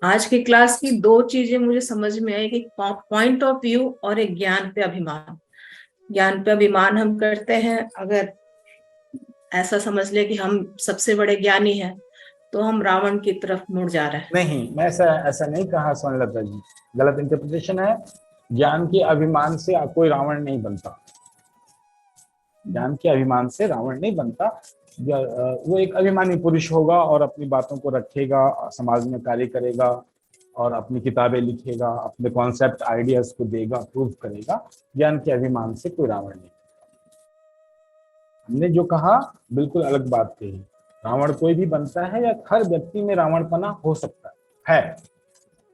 आज की क्लास की दो चीजें मुझे समझ में आई कि पॉइंट ऑफ व्यू और एक ज्ञान पे अभिमान। ज्ञान पे अभिमान हम करते हैं, अगर ऐसा समझ ले कि हम सबसे बड़े ज्ञानी हैं, तो हम रावण की तरफ मुड़ जा रहे हैं। नहीं, मैं ऐसा ऐसा नहीं कहा स्वर्णलता जी, गलत इंटरप्रिटेशन है। ज्ञान के अभिमान से कोई रावण नहीं बनता। ज्ञान के अभिमान से रावण नहीं बनता। वो एक अभिमानी पुरुष होगा और अपनी बातों को रखेगा, समाज में कार्य करेगा और अपनी किताबें लिखेगा, अपने कॉन्सेप्ट आइडियाज को देगा, प्रूव करेगा। ज्ञान के अभिमान से कोई रावण नहीं। हमने जो कहा बिल्कुल अलग बात कही। रावण कोई भी बनता है या हर व्यक्ति में रावणपना हो सकता है।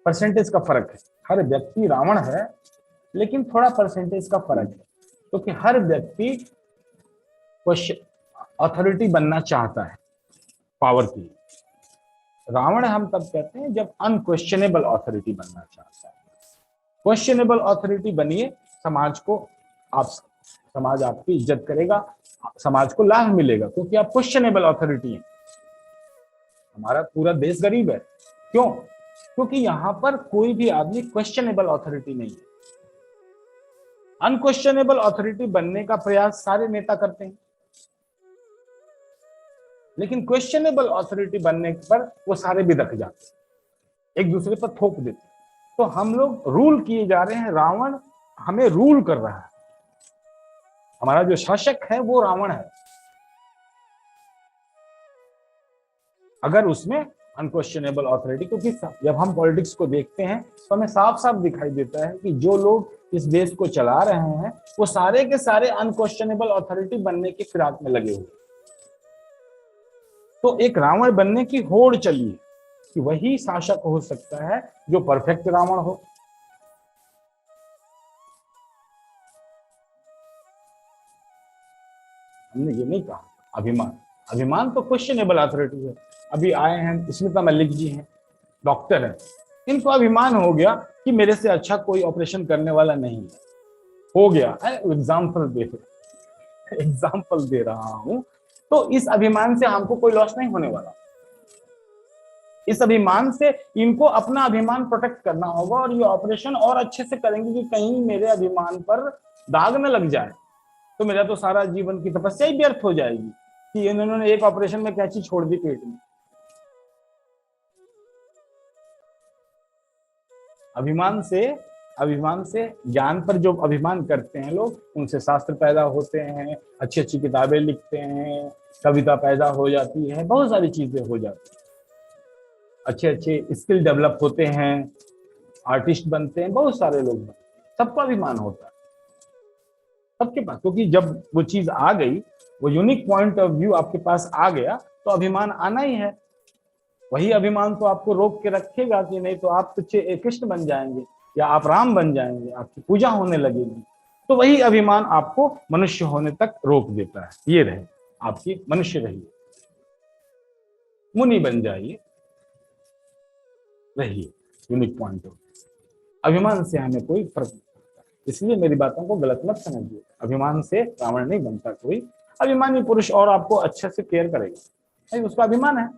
परसेंटेज का फर्क है। हर व्यक्ति रावण है, लेकिन थोड़ा परसेंटेज का फर्क है, क्योंकि हर व्यक्ति अथॉरिटी बनना चाहता है पावर की। रावण हम तब कहते हैं जब अनक्वेश्चनेबल अथॉरिटी बनना चाहता है। क्वेश्चनेबल अथॉरिटी बनिए, समाज आपकी इज्जत करेगा, समाज को लाभ मिलेगा, क्योंकि आप क्वेश्चनेबल अथॉरिटी हैं। हमारा पूरा देश गरीब है, क्यों? क्योंकि यहाँ पर कोई भी आदमी क्वेश्चनेबल अथॉरिटी नहीं है। अनक्वेश्चनेबल अथॉरिटी बनने का प्रयास सारे नेता करते हैं, लेकिन क्वेश्चनेबल अथॉरिटी बनने पर वो सारे बिदक जाते हैं, एक दूसरे पर थोप देते हैं। तो हम लोग रूल किए जा रहे हैं, रावण हमें रूल कर रहा है। हमारा जो शासक है वो रावण है, अगर उसमें अनक्वेश्चनेबल अथॉरिटी। क्योंकि जब हम पॉलिटिक्स को देखते हैं तो हमें साफ साफ दिखाई देता है कि जो लोग इस देश को चला रहे हैं वो सारे के सारे अनक्वेश्चनेबल अथॉरिटी बनने की फिराक में लगे हुए। तो एक रावण बनने की होड़ चली है कि वही शासक हो सकता है जो परफेक्ट रावण हो। हमने ये नहीं कहा अभिमान। अभिमान तो क्वेश्चनेबल अथॉरिटी है। अभी आए हैं स्मिता मलिक जी हैं, डॉक्टर हैं, इनको अभिमान हो गया कि मेरे से अच्छा कोई ऑपरेशन करने वाला नहीं है, हो गया। एग्जाम्पल दे रहा हूं। तो इस अभिमान से हमको कोई लॉस नहीं होने वाला। इस अभिमान से इनको अपना अभिमान प्रोटेक्ट करना होगा और ये ऑपरेशन और अच्छे से करेंगे कि कहीं मेरे अभिमान पर दाग न लग जाए, तो मेरा तो सारा जीवन की तपस्या ही व्यर्थ हो जाएगी कि इन्होंने एक ऑपरेशन में कैंची छोड़ दी पेट में। अभिमान से ज्ञान पर जो अभिमान करते हैं लोग, उनसे शास्त्र पैदा होते हैं, अच्छी अच्छी किताबें लिखते हैं, कविता पैदा हो जाती है, बहुत सारी चीजें हो जाती हैं, अच्छे अच्छे स्किल डेवलप होते हैं, आर्टिस्ट बनते हैं, बहुत सारे लोग। सबको अभिमान होता है, सबके पास। क्योंकि जब वो चीज आ गई, वो यूनिक पॉइंट ऑफ व्यू आपके पास आ गया, तो अभिमान आना ही है। वही अभिमान तो आपको रोक के रखेगा कि नहीं तो आप कृष्ण बन जाएंगे या आप राम बन जाएंगे, आपकी पूजा होने लगेगी। तो वही अभिमान आपको मनुष्य होने तक रोक देता है। ये रहे आपकी, मनुष्य रहिए, मुनि बन जाइए, रहिए, यूनिक पॉइंट ऑफ। अभिमान से हमें कोई फर्क नहीं पड़ता, इसलिए मेरी बातों को गलत मत समझिए। अभिमान से रावण नहीं बनता कोई। अभिमानी पुरुष और आपको अच्छे से केयर करेगा, उसका अभिमान है।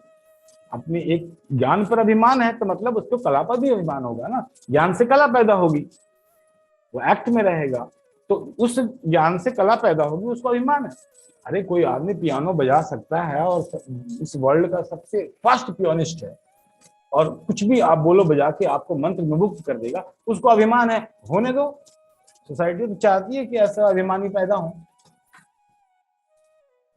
अपनी एक ज्ञान पर अभिमान है तो मतलब उसको कला पर भी अभिमान होगा ना। ज्ञान से कला पैदा होगी, वो एक्ट में रहेगा, तो उस ज्ञान से कला पैदा होगी, उसको अभिमान है। अरे कोई आदमी पियानो बजा सकता है और इस वर्ल्ड का सबसे फास्ट पियानिस्ट है, और कुछ भी आप बोलो बजा के आपको मंत्र विमुक्त कर देगा, उसको अभिमान है। होने दो, सोसाइटी तो चाहती है कि ऐसा अभिमानी पैदा हो।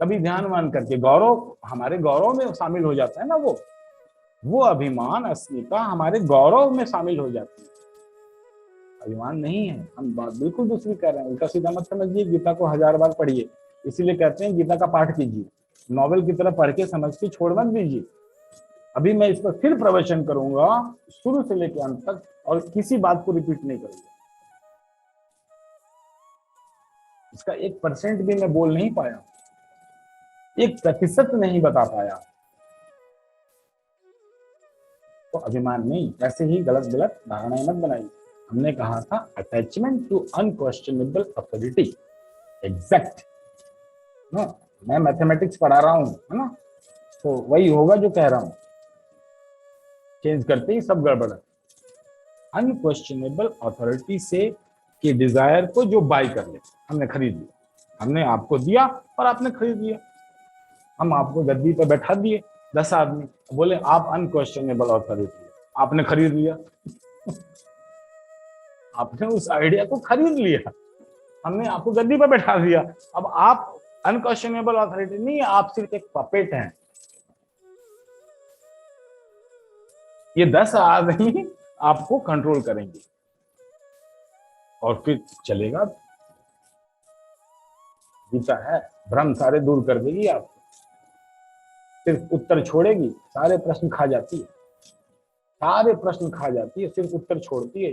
कभी ध्यान मान करके गौरव हमारे गौरव में शामिल हो जाता है ना, वो अभिमान अस्मिता हमारे गौरव में शामिल हो जाती है। अभिमान नहीं है। हम बात बिल्कुल दूसरी कर रहे हैं, उल्टा सीधा मत समझिए। गीता को 1000 बार पढ़िए, इसीलिए कहते हैं गीता का पाठ कीजिए, नॉवेल की तरह पढ़ के समझ के छोड़ मत दीजिए। अभी मैं इस पर फिर प्रवचन करूंगा शुरू से लेकर अंत तक, और किसी बात को रिपीट नहीं करूंगा। इसका 1% भी मैं बोल नहीं पाया, 1% नहीं बता पाया। तो अभिमान नहीं, ऐसे ही गलत गलत धारणाएं मत बनाइए। हमने कहा था attachment to unquestionable authority, exact ना। मैं मैथमेटिक्स पढ़ा रहा हूं, है ना, तो वही होगा जो कह रहा हूं। चेंज करते ही सब गड़बड़ है। अनक्वेश्चनेबल अथॉरिटी से के डिजायर को जो बाय कर ले, हमने खरीद लिया, हमने आपको दिया और आपने खरीद लिया। हम आपको गद्दी पर बैठा दिए 10 आदमी, बोले आप अनक्वेश्चनेबल अथॉरिटी, आपने खरीद लिया। आपने उस आइडिया को खरीद लिया, हमने आपको गद्दी पर बैठा दिया। अब आप अनक्वेश्चनेबल अथॉरिटी नहीं, आप सिर्फ एक पपेट हैं। ये 10 आदमी आपको कंट्रोल करेंगे और फिर चलेगा। गीता है, भ्रम सारे दूर कर देगी आपको, सिर्फ उत्तर छोड़ेगी, सारे प्रश्न खा जाती है, सारे प्रश्न खा जाती है, सिर्फ उत्तर छोड़ती है।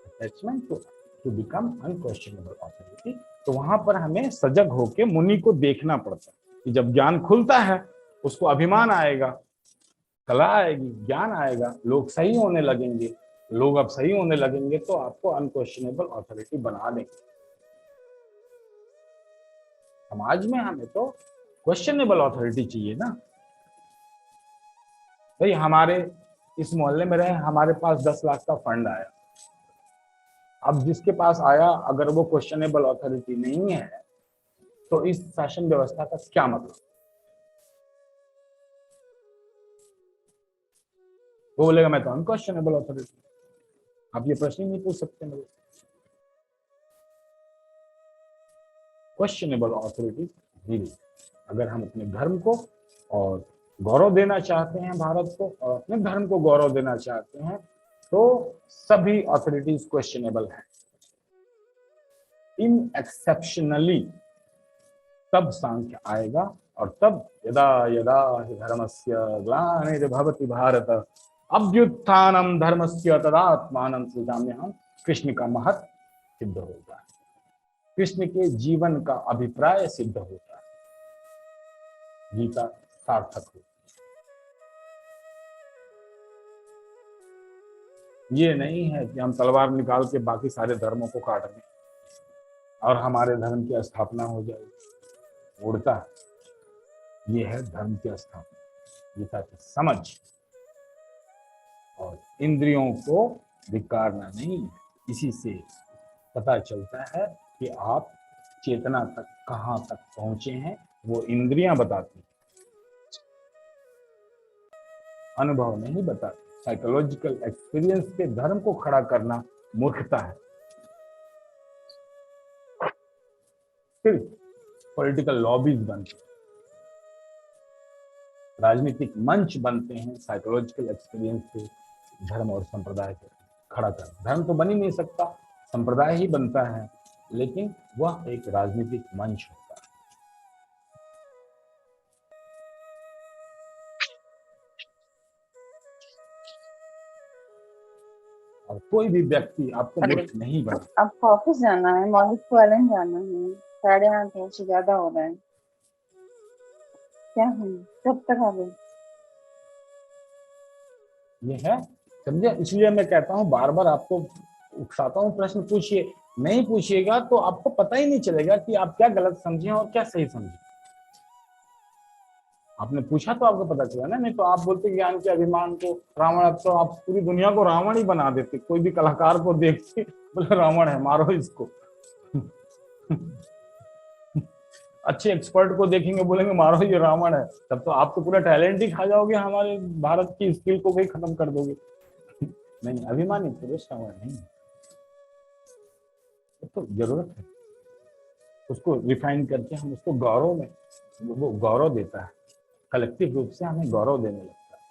Attachment to become unquestionable authority. तो वहां पर हमें सजग होके मुनि को देखना पड़ता है कि जब ज्ञान खुलता है उसको अभिमान आएगा, कला आएगी, ज्ञान आएगा, लोग सही होने लगेंगे। लोग अब सही होने लगेंगे तो आपको अनक्वेश्चनेबल ऑथोरिटी बना देंगे। समाज में हमें तो क्वेश्चनेबल ऑथोरिटी चाहिए ना भाई। हमारे इस मोहल्ले में रहे, हमारे पास 10 लाख का फंड आया, अब जिसके पास आया अगर वो क्वेश्चनेबल ऑथोरिटी नहीं है तो इस शासन व्यवस्था का क्या मतलब? वो बोलेगा मैं तो अनक्वेश्चनेबल ऑथोरिटी। आप ये प्रश्न ही नहीं पूछ सकते मेरे। क्वेश्चनेबल ऑथोरिटी धीरे, अगर हम अपने धर्म को और गौरव देना चाहते हैं, भारत को और अपने धर्म को गौरव देना चाहते हैं, तो सभी ऑथोरिटीज क्वेश्चनेबल हैं। इन एक्सेप्शनली तब सांख्य आएगा, और तब यदा यदा हि धर्मस्य ग्लानिर्भवति भारत अभ्युत्थानम धर्मस्य तदात्मानं सृजाम्यहम्। कृष्ण का महत्व सिद्ध होता है, कृष्ण के जीवन का अभिप्राय सिद्ध होता है, गीता सार्थक होती। ये नहीं है कि हम तलवार निकाल के बाकी सारे धर्मों को काट दें और हमारे धर्म की स्थापना हो जाएगी। उड़ता है, ये है धर्म की स्थापना, गीता की समझ। और इंद्रियों को धिक्कारना नहीं है। इसी से पता चलता है कि आप चेतना तक कहाँ तक पहुंचे हैं, वो इंद्रियां बताती हैं, अनुभव नहीं बताती। साइकोलॉजिकल एक्सपीरियंस के धर्म को खड़ा करना मूर्खता है। सिर्फ पॉलिटिकल लॉबीज बनते हैं, राजनीतिक मंच बनते हैं साइकोलॉजिकल एक्सपीरियंस से धर्म और संप्रदाय को खड़ा कर। धर्म तो बन ही नहीं सकता, संप्रदाय ही बनता है, लेकिन वह एक राजनीतिक मंच होता है। और कोई भी व्यक्ति आपको मूर्ख नहीं बना। आपको ऑफिस जाना है, मौलिक को एलन जाना है, 8:30 से ज्यादा हो रहा है, क्या है, कब तक आ गए? ये है, समझे? इसलिए मैं कहता हूँ, बार बार आपको उकसाता हूँ, प्रश्न पूछिए। नहीं पूछिएगा तो आपको पता ही नहीं चलेगा कि आप क्या गलत समझे और क्या सही समझे। आपने पूछा तो आपको पता चला ना, नहीं तो आप बोलते ज्ञान के अभिमान को रावण, अब तो आप पूरी दुनिया को रावण ही बना देते। कोई भी कलाकार को देख के बोले रावण है, मारो इसको। अच्छे एक्सपर्ट को देखेंगे, बोलेंगे मारो ये रावण है, तब तो आप तो पूरा टैलेंट ही खा जाओगे, हमारे भारत की स्किल को भी खत्म कर दोगे। नहीं, अभिमानी पुरुष रावण नहीं, तो जरूरत है उसको रिफाइन करके हम उसको गौरव में, वो गौरव देता है, कलेक्टिव रूप से हमें गौरव देने लगता है।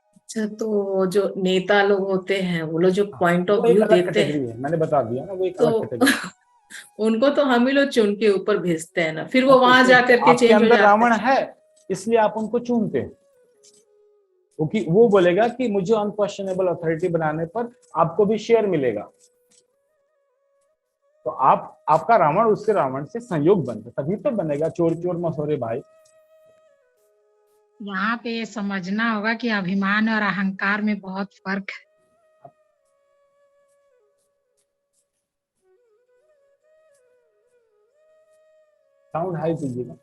अच्छा, तो जो नेता लोग होते हैं वो लोग जो पॉइंट ऑफ वो एक व्यू अलग देते कैटेगरी हैं, है, मैंने बता दिया ना, वो एक अलग तो कैटेगरी। उनको तो हम ही लोग चुन के ऊपर भेजते हैं ना, फिर वो वहां जाकर के आपके चेंज हो अंदर जाते रावण हैं। है, इसलिए आप उनको चुनते हैं, क्योंकि वो बोलेगा कि मुझे अनक्वेश्चनेबल अथॉरिटी बनाने पर आपको भी शेयर मिलेगा। तो आपका रावण उसके रावण से संयोग बनता, तभी तो बनेगा चोर चोर मसोरे भाई। यहाँ पे ये समझना होगा कि अभिमान और अहंकार में बहुत फर्क है। साउंड हाई कीजिएगा।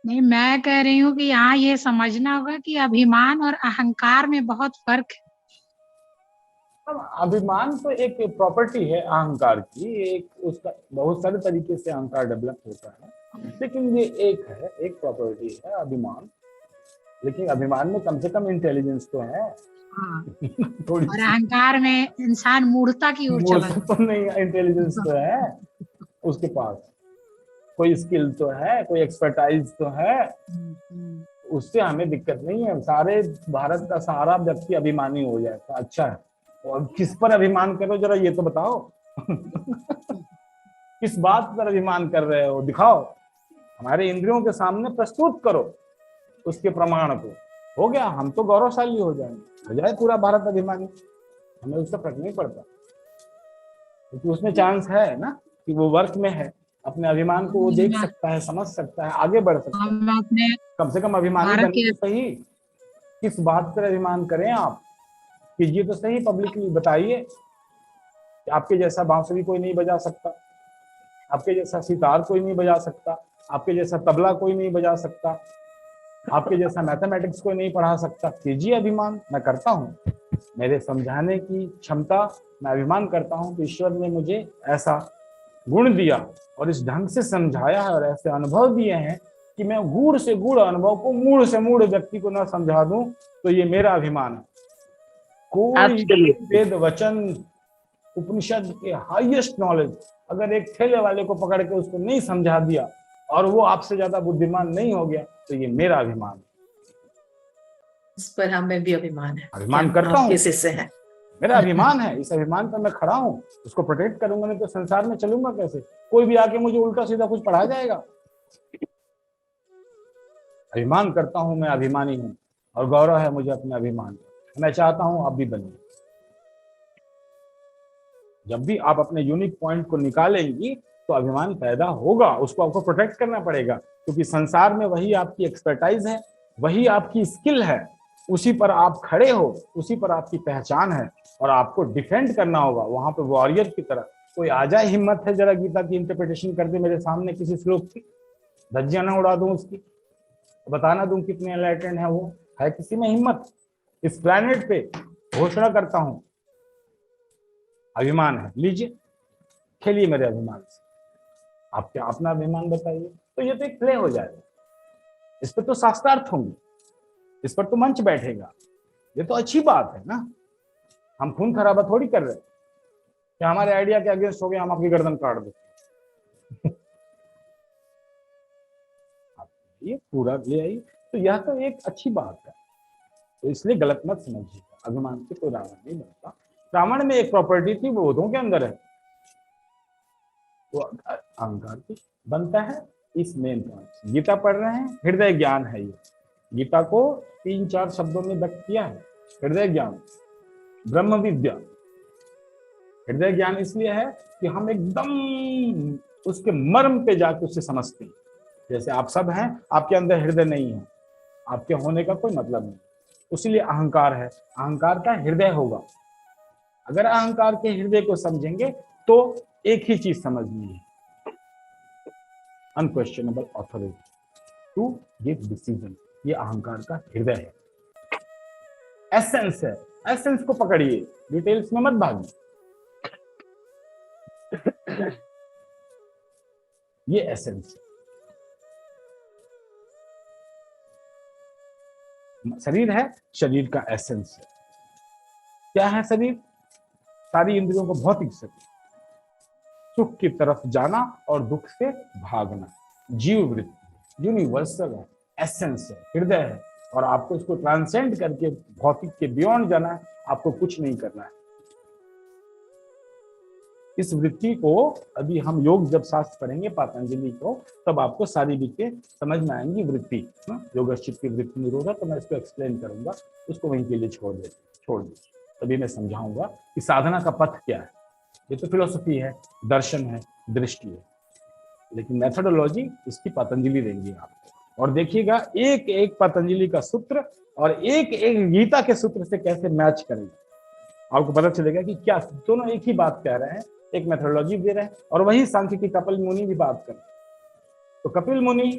नहीं, मैं कह रही हूँ कि यहाँ ये समझना होगा कि अभिमान और अहंकार में बहुत फर्क है। अब अभिमान तो एक प्रॉपर्टी है अहंकार की, एक उसका बहुत सारे तरीके से अहंकार डेवलप होता है, लेकिन ये एक प्रॉपर्टी है अभिमान। लेकिन अभिमान में कम से कम इंटेलिजेंस तो है। हाँ, थोड़ी और सी अहंकार में इंसान मूर्खता की ओर चला मूर्ख तो नहीं, इंटेलिजेंस तो है उसके पास, कोई स्किल तो है, कोई एक्सपर्टाइज तो है, जाता। उससे हमें दिक्कत नहीं है। सारे भारत का सारा व्यक्ति अभिमानी हो जाए तो अच्छा है। और किस पर अभिमान करो जरा ये तो बताओ। किस बात पर अभिमान कर रहे हो, दिखाओ, हमारे इंद्रियों के सामने प्रस्तुत करो उसके प्रमाण को। हो गया, हम तो गौरवशाली हो जाएंगे, हो जाए पूरा भारत अभिमानी, हमें उससे फर्क नहीं पड़ता, क्योंकि उसमें चांस है ना कि वो वर्क में है, अपने अभिमान को वो देख सकता है, समझ सकता है, आगे बढ़ सकता है। हम अपने कम से कम अभिमानी भारत बने के तो सही। किस बात पर अभिमान करें आप, कीजिए तो सही, पब्लिकली बताइए कि आपके जैसा बांसुरी कोई नहीं बजा सकता, आपके जैसा सितार कोई नहीं बजा सकता, आपके जैसा तबला कोई नहीं बजा सकता, आपके जैसा मैथमेटिक्स कोई नहीं पढ़ा सकता। कीजिए अभिमान, मैं करता हूँ, मेरे समझाने की क्षमता, मैं अभिमान करता हूँ कि ईश्वर ने मुझे ऐसा गुण दिया और इस ढंग से समझाया है और ऐसे अनुभव दिए हैं कि मैं गूढ़ से गूढ़ अनुभव को मूढ़ से मूढ़ व्यक्ति को ना समझा दूं, तो ये मेरा अभिमान है। कोई वेद वचन उपनिषद के हाईएस्ट नॉलेज अगर एक ठेले वाले को पकड़ के उसको नहीं समझा दिया और वो आपसे ज्यादा बुद्धिमान नहीं हो गया, तो ये मेरा अभिमान है। इस पर हमें भी अभिमान है, अभिमान करता हूँ, किसी से है, मेरा अभिमान है, इस अभिमान पर मैं खड़ा हूँ, उसको प्रोटेक्ट करूंगा, नहीं तो संसार में चलूंगा कैसे? कोई भी आके मुझे उल्टा सीधा कुछ पढ़ा जाएगा। अभिमान करता हूँ, मैं अभिमानी हूँ और गौरव है मुझे अपने अभिमान का। मैं चाहता हूँ आप भी बनिए। जब भी आप अपने यूनिक पॉइंट को निकालेंगी तो अभिमान पैदा होगा, उसको आपको प्रोटेक्ट करना पड़ेगा, क्योंकि संसार में वही आपकी एक्सपर्टाइज है, वही आपकी स्किल है, उसी पर आप खड़े हो, उसी पर आपकी पहचान है और आपको डिफेंड करना होगा वहां पे वॉरियर की तरह। कोई आ जाए, हिम्मत है जरा गीता की इंटरप्रिटेशन कर दे मेरे सामने किसी श्लोक की, धज्जियां ना उड़ा दूं उसकी, बताना दूं कितने एनलाइटेंड है वो, है किसी में हिम्मत? इस प्लैनेट पे घोषणा करता हूं अभिमान है, लीजिए खेलिए मेरे अभिमान से। आप क्या अपना अभिमान बताइए? तो ये तो एक प्ले हो जाएगा, इस पर तो शास्त्रार्थ होंगे, इस पर तो मंच बैठेगा, ये तो अच्छी बात है ना। हम खून खराबा थोड़ी कर रहे हैं कि हमारे आइडिया के अगेंस्ट हो गया हम आपकी गर्दन काट देते। ये पूरा ले आई, तो यह तो एक अच्छी बात है, तो इसलिए गलत मत समझिएगा, अभिमान से कोई रावण नहीं बनता। रावण में एक प्रॉपर्टी थी, वो बोधों के अंदर है, वो अहंकार की बनता है। इस मेन पॉइंट, गीता पढ़ रहे हैं, हृदय ज्ञान है ये, गीता को 3-4 शब्दों में व्यक्त किया है। हृदय ज्ञान, ब्रह्म विद्या। हृदय ज्ञान इसलिए है कि हम एकदम उसके मर्म पे जाकर उससे समझते हैं। जैसे आप सब हैं, आपके अंदर हृदय नहीं है, आपके होने का कोई मतलब नहीं, उसीलिए अहंकार है। अहंकार का हृदय होगा, अगर अहंकार के हृदय को समझेंगे तो एक ही चीज समझनी है, unquestionable authority to give decision. ये अहंकार का हृदय है, एसेंस है। एसेंस को पकड़िए, डिटेल्स में मत भागिए। ये एसेंस शरीर है, शरीर का एसेंस है। क्या है शरीर? सारी इंद्रियों को भौतिक शरीर, सुख की तरफ जाना और दुख से भागना, जीव वृत्ति यूनिवर्सल है, एसेंस है, हृदय है। और आपको इसको ट्रांसेंड करके भौतिक के बियॉन्ड जाना है, आपको कुछ नहीं करना है। इस वृत्ति को अभी हम योग जब शास्त्र पढ़ेंगे पतंजलि को, तब आपको सारी विद्याएं समझ में आएंगी। वृत्ति योगश्चित की वृत्ति निरोधा, तो मैं इसको एक्सप्लेन करूंगा, उसको वहीं के लिए छोड़ दीजिए, तभी मैं समझाऊंगा कि साधना का पथ क्या है। ये तो फिलोसफी है, दर्शन है, दृष्टि है, लेकिन मेथोडोलॉजी इसकी पतंजलि देंगे आपको। और देखिएगा एक एक पतंजलि का सूत्र और एक एक गीता के सूत्र से कैसे मैच करेंगे, आपको पता चलेगा कि क्या दोनों एक ही बात कह रहे हैं, एक मेथोडोलॉजी दे रहे हैं। और वही सांख्य की कपिल मुनि भी बात कर रहे हैं। तो कपिल मुनि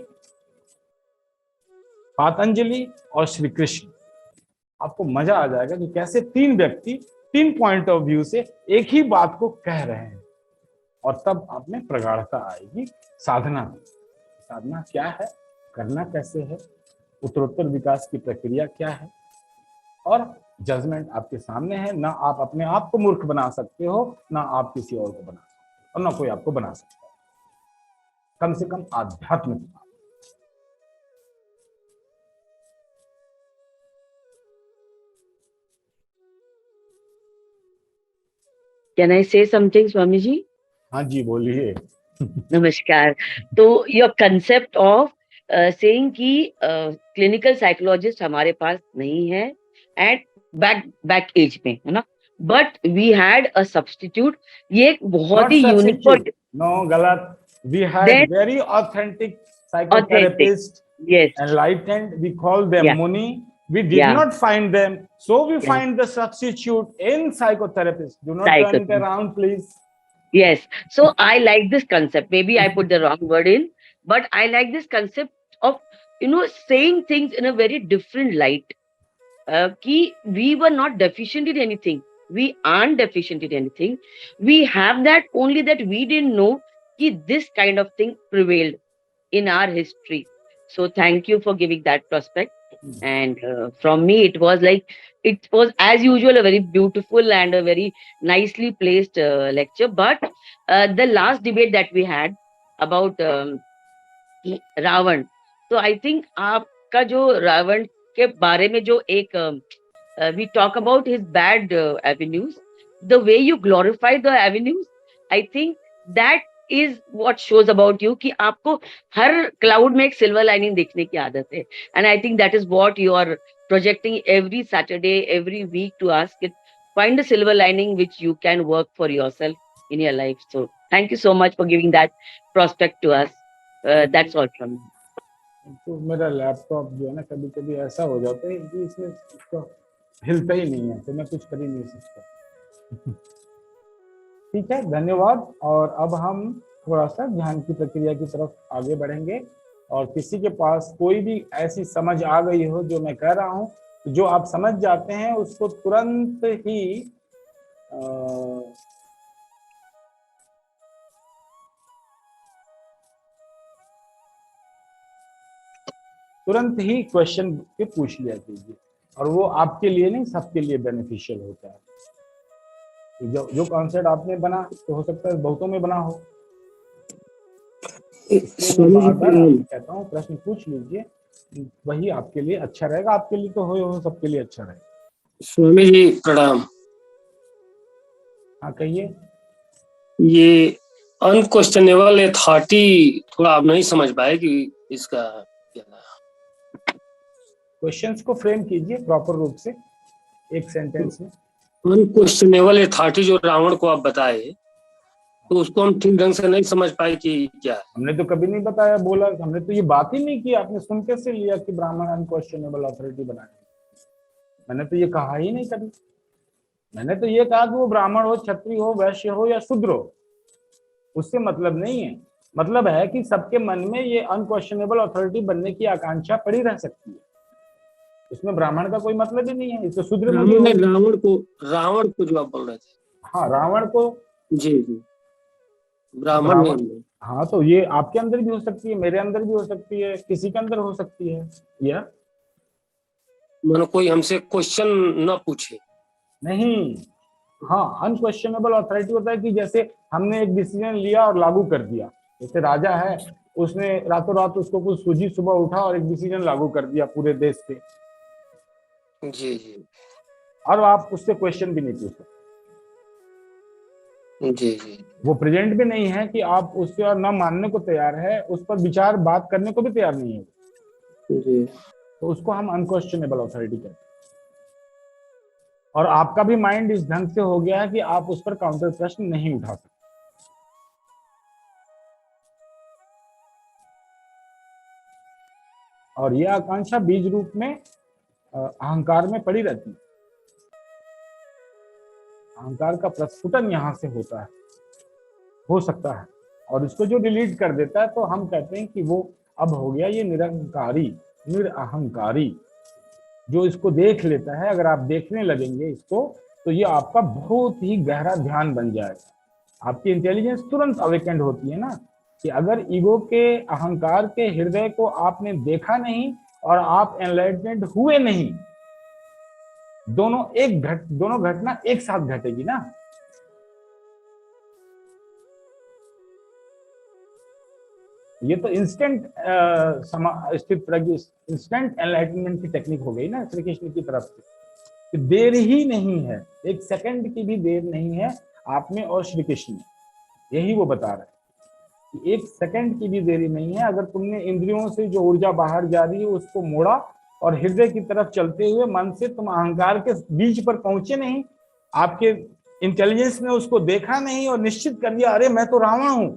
पातंजलि और श्री कृष्ण। आपको मजा आ जाएगा कि कैसे तीन व्यक्ति तीन पॉइंट ऑफ व्यू से एक ही बात को कह रहे हैं, और तब आप में प्रगाढ़ता आएगी साधना। साधना क्या है, करना कैसे है, उत्तरोत्तर विकास की प्रक्रिया क्या है, और जजमेंट आपके सामने है। ना आप अपने आप को मूर्ख बना सकते हो, ना आप किसी और को बना सकते हो, और ना कोई आपको बना सकता है, कम से कम आध्यात्म की बात। Can I say something, Swami ji? हाँ जी, बोलिए। नमस्कार। तो your concept of saying कि clinical psychologist हमारे पास नहीं है at back age में, है ना? But we had a substitute. ये एक बहुत Not ही unique और substitute. No, galat. We had That- very authentic psychotherapists, yes, enlightened. We call them Yeah. Muni. We did Yeah. not find them, so we Yeah. find the substitute in psychotherapists. Do not turn it Psychotherapy. around, please. yes. So I like this concept. Maybe I put the wrong word in, but I like this concept of, saying things in a very different light. Ki we were not deficient in anything. We aren't deficient in anything. We have that, only that we didn't know ki this kind of thing prevailed in our history. So thank you for giving that prospect. And from me, it was as usual, a very beautiful and a very nicely placed lecture. But the last debate that we had about Ravan, so I think आपका जो रावण के बारे में जो एक we talk about his bad avenues, the way you glorify the avenues, I think that is what shows about you कि आपको हर cloud में एक silver lining देखने की आदत है, and I think that is what you are projecting every Saturday, every week to us. Find a silver lining which you can work for yourself in your life. So thank you so much for giving that prospect to us. That's all from me. तो मेरा laptop जो है ना, कभी कभी ऐसा हो जाता है कि इसमें इसका हिलता ही नहीं है, तो मैं कुछ कर ही नहीं सकता। ठीक है, धन्यवाद। और अब हम थोड़ा सा ध्यान की प्रक्रिया की तरफ आगे बढ़ेंगे, और किसी के पास कोई भी ऐसी समझ आ गई हो जो मैं कह रहा हूं, तो जो आप समझ जाते हैं उसको तुरंत ही क्वेश्चन पे पूछ लिया कीजिए, और वो आपके लिए नहीं, सबके लिए बेनिफिशियल होता है। तो जो कॉन्सेप्ट आपने बना, तो हो सकता है बहुतों में बना हो। कहता हूँ प्रश्न पूछ लीजिए, वही आपके लिए अच्छा रहेगा। आपके लिए तो हो सबके लिए अच्छा रहेगा। स्वामी जी प्रणाम। हाँ कहिए। ये अनक्वेश्चनेबल अथॉरिटी थोड़ा आप नहीं समझ पाए कि इसका क्या है? क्वेश्चंस को फ्रेम कीजिए प्रॉपर रूप से एक सेंटेंस में। अनक्वेश्चनेबल अथॉरिटी जो रावण को आप बताए, तो उसको हम ठीक ढंग से नहीं समझ पाए कि क्या है। हमने तो कभी नहीं बताया, बोला, हमने तो ये बात ही नहीं की। आपने सुन कैसे लिया कि ब्राह्मण अनक्वेश्चनेबल अथॉरिटी बनाए? मैंने तो ये कहा ही नहीं कभी। मैंने तो ये कहा कि वो ब्राह्मण हो, क्षत्रिय हो, वैश्य हो या शूद्र हो, उससे मतलब नहीं है। मतलब है कि सबके मन में ये अनक्वेश्चनेबल अथॉरिटी बनने की आकांक्षा पड़ी रह सकती है। उसमें ब्राह्मण का कोई मतलब ही नहीं है। इससे शूद्र में रावण को जो आप बोल रहे थे। हाँ, रावण को। जी जी, ब्राह्मण में। हाँ, तो ये आपके अंदर भी हो सकती है, मेरे अंदर भी हो सकती है, किसी के अंदर हो सकती है। या मानो कोई हमसे क्वेश्चन ना पूछे। नहीं, हाँ, अनक्वेश्चनेबल अथॉरिटी होता है कि जैसे हमने एक डिसीजन लिया और लागू कर दिया। जैसे राजा है, उसने रातों रात उसको कुछ सूझी, सुबह उठा और एक डिसीजन लागू कर दिया पूरे देश पे। जी जी, और आप उससे क्वेश्चन भी नहीं पूछ सकते। जी जी, वो प्रेजेंट भी नहीं है कि आप उससे और ना मानने को तैयार है, उस पर विचार बात करने को भी तैयार नहीं है जी। तो उसको हम अनक्वेश्चनेबल अथॉरिटी कहते हैं। और आपका भी माइंड इस ढंग से हो गया है कि आप उस पर काउंटर प्रश्न नहीं उठा सकते। और यह आकांक्षा बीज रूप में अहंकार में पड़ी रहती है। अहंकार का प्रस्फुटन यहां से होता है, हो सकता है, और इसको जो डिलीट कर देता है, तो हम कहते हैं कि वो अब हो गया ये निरंकारी, निरअहंकारी जो इसको देख लेता है, अगर आप देखने लगेंगे इसको, तो ये आपका बहुत ही गहरा ध्यान बन जाएगा। आपकी इंटेलिजेंस तुरंत अवेकेंड होती है ना, कि अगर ईगो के, अहंकार के हृदय को आपने देखा नहीं और आप एनलाइटमेंट हुए नहीं, दोनों घटना एक साथ घटेगी ना। ये तो इंस्टेंट इंस्टेंट एनलाइटमेंट की टेक्निक हो गई ना श्री कृष्ण की तरफ से। देर ही नहीं है, एक सेकंड की भी देर नहीं है आप में और श्री कृष्ण में, यही वो बता रहे हैं कि एक सेकंड की भी देरी नहीं है। अगर तुमने इंद्रियों से जो ऊर्जा बाहर जा रही है उसको मोड़ा और हृदय की तरफ चलते हुए मन से तुम अहंकार के बीच पर पहुंचे नहीं, आपके इंटेलिजेंस ने उसको देखा नहीं और निश्चित कर दिया अरे मैं तो रावण हूं।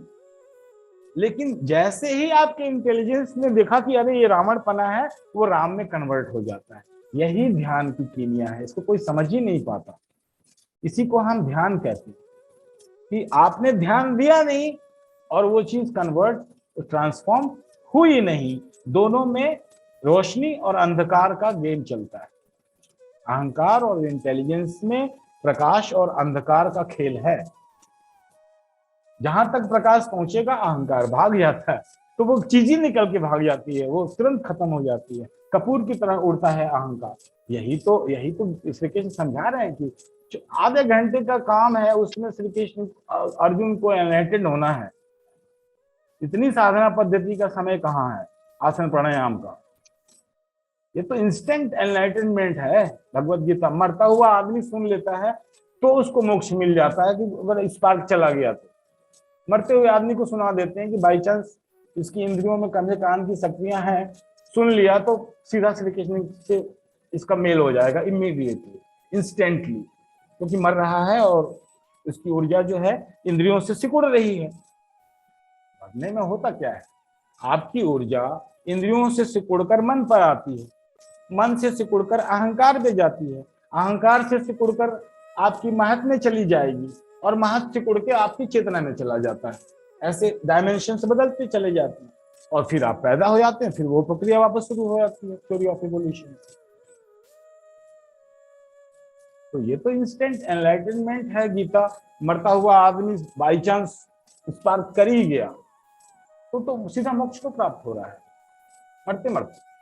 लेकिन जैसे ही आपके इंटेलिजेंस ने देखा कि अरे ये रावण पना है, वो राम में कन्वर्ट हो जाता है। यही ध्यान की कीमिया है, इसको कोई समझ ही नहीं पाता। इसी को हम ध्यान कहते हैं कि आपने ध्यान दिया नहीं और वो चीज कन्वर्ट, ट्रांसफॉर्म हुई नहीं। दोनों में रोशनी और अंधकार का गेम चलता है। अहंकार और इंटेलिजेंस में प्रकाश और अंधकार का खेल है। जहां तक प्रकाश पहुंचेगा अहंकार भाग जाता है, तो वो चीज ही निकल के भाग जाती है, वो तुरंत खत्म हो जाती है, कपूर की तरह उड़ता है अहंकार। यही तो श्री कृष्ण समझा रहे हैं कि आधे घंटे का काम है, उसमें श्री कृष्ण अर्जुन को एनलाइटेंड होना है। इतनी साधना पद्धति का समय कहाँ है आसन प्राणायाम का? ये तो इंस्टेंट एनलाइटनमेंट है। भगवत गीता, मरता हुआ आदमी सुन लेता है तो उसको मोक्ष मिल जाता है। कि अगर स्पार्क चला गया तो मरते हुए आदमी को सुना देते हैं कि बाई चांस इसकी इंद्रियों में कंधे कान की शक्तियां हैं, सुन लिया तो सीधा श्री कृष्ण से इसका मेल हो जाएगा इमीडिएटली, इंस्टेंटली, क्योंकि मर रहा है और इसकी ऊर्जा जो है इंद्रियों से सिकुड़ रही है। मरने में होता क्या है, आपकी ऊर्जा इंद्रियों से सिकुड़कर मन पर आती है, मन से सिकुड़कर अहंकार पे जाती है, अहंकार से सिकुड़कर आपकी महत में चली जाएगी और महत सिकुड़ के आपकी चेतना में चला जाता है। ऐसे डायमेंशन से बदलते चले जाते हैं और फिर आप पैदा हो जाते हैं। फिर वो प्रक्रिया वापस शुरू हो जाती है, थ्योरी ऑफ इवोल्यूशन। तो ये तो इंस्टेंट एनलाइटनमेंट है। गीता, मरता हुआ आदमी बाई चांस स्पार्क कर ही गया तो सीधा मोक्ष को प्राप्त हो रहा है, मरते मरते।